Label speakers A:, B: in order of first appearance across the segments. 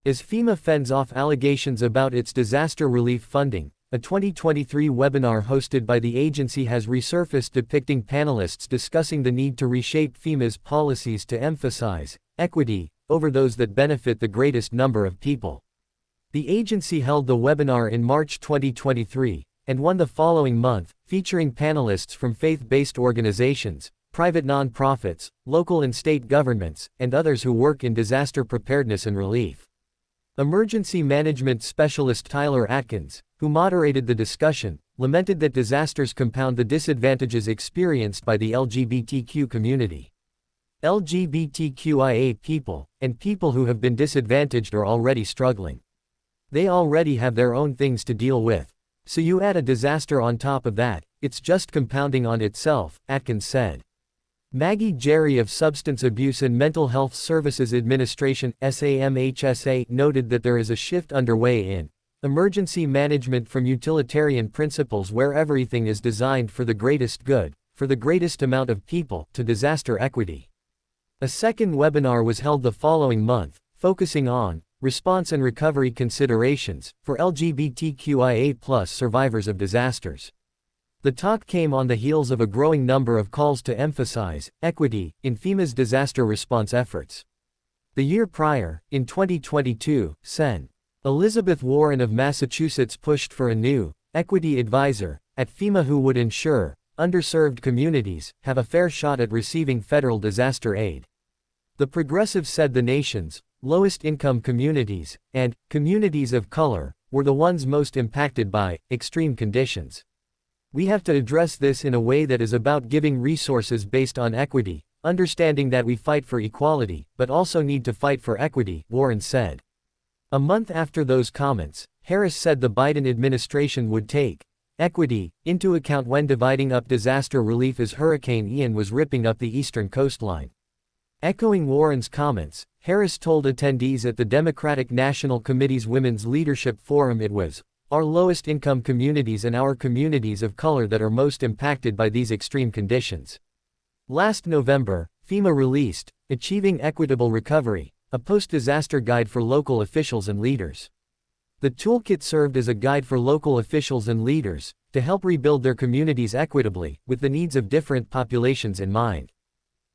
A: As FEMA fends off allegations about its disaster relief funding, a 2023 webinar hosted by the agency has resurfaced depicting panelists discussing the need to reshape FEMA's policies to emphasize equity over those that benefit the greatest number of people. The agency held the webinar in March 2023, and one the following month, featuring panelists from faith-based organizations, private nonprofits, local and state governments, and others who work in disaster preparedness and relief. Emergency management specialist Tyler Atkins, who moderated the discussion, lamented that disasters compound the disadvantages experienced by the LGBTQ community. LGBTQIA people, and people who have been disadvantaged are already struggling. They already have their own things to deal with. So you add a disaster on top of that, it's just compounding on itself, Atkins said. Maggie Jerry of Substance Abuse and Mental Health Services Administration (SAMHSA) noted that there is a shift underway in emergency management from utilitarian principles where everything is designed for the greatest good, for the greatest amount of people, to disaster equity. A second webinar was held the following month, focusing on response and recovery considerations for LGBTQIA+ survivors of disasters. The talk came on the heels of a growing number of calls to emphasize equity in FEMA's disaster response efforts. The year prior, in 2022, Sen. Elizabeth Warren of Massachusetts pushed for a new equity advisor at FEMA who would ensure underserved communities have a fair shot at receiving federal disaster aid. The progressive said the nation's lowest income communities and communities of color were the ones most impacted by extreme conditions. We have to address this in a way that is about giving resources based on equity, understanding that we fight for equality, but also need to fight for equity, Warren said. A month after those comments, Harris said the Biden administration would take equity into account when dividing up disaster relief as Hurricane Ian was ripping up the eastern coastline. Echoing Warren's comments, Harris told attendees at the Democratic National Committee's Women's Leadership Forum it was our lowest income communities and our communities of color that are most impacted by these extreme conditions. Last November, FEMA released Achieving Equitable Recovery, a post-disaster guide for local officials and leaders. The toolkit served as a guide for local officials and leaders to help rebuild their communities equitably, with the needs of different populations in mind.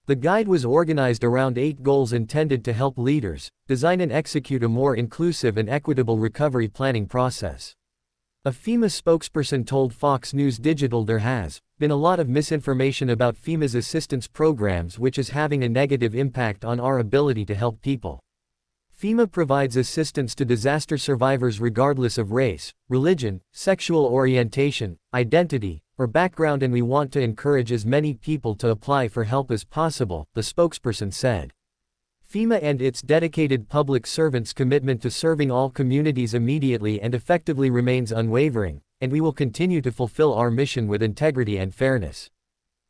A: The guide was organized around 8 goals intended to help leaders design and execute a more inclusive and equitable recovery planning process. A FEMA spokesperson told Fox News Digital there has been a lot of misinformation about FEMA's assistance programs, which is having a negative impact on our ability to help people. FEMA provides assistance to disaster survivors regardless of race, religion, sexual orientation, identity, or background, and we want to encourage as many people to apply for help as possible, the spokesperson said. FEMA and its dedicated public servants' commitment to serving all communities immediately and effectively remains unwavering, and we will continue to fulfill our mission with integrity and fairness.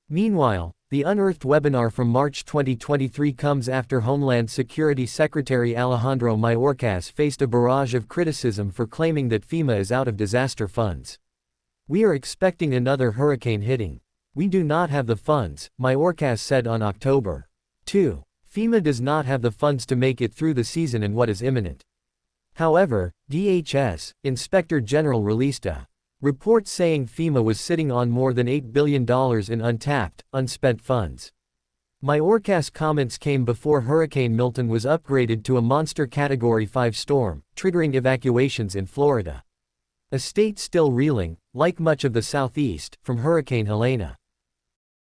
A: Meanwhile, the Unearthed webinar from March 2023 comes after Homeland Security Secretary Alejandro Mayorkas faced a barrage of criticism for claiming that FEMA is out of disaster funds. We are expecting another hurricane hitting. We do not have the funds, Mayorkas said on October 2. FEMA does not have the funds to make it through the season and what is imminent. However, DHS Inspector General released a report saying FEMA was sitting on more than $8 billion in untapped, unspent funds. Mayorkas' comments came before Hurricane Milton was upgraded to a monster Category 5 storm, triggering evacuations in Florida. A state still reeling, like much of the Southeast, from Hurricane Helene.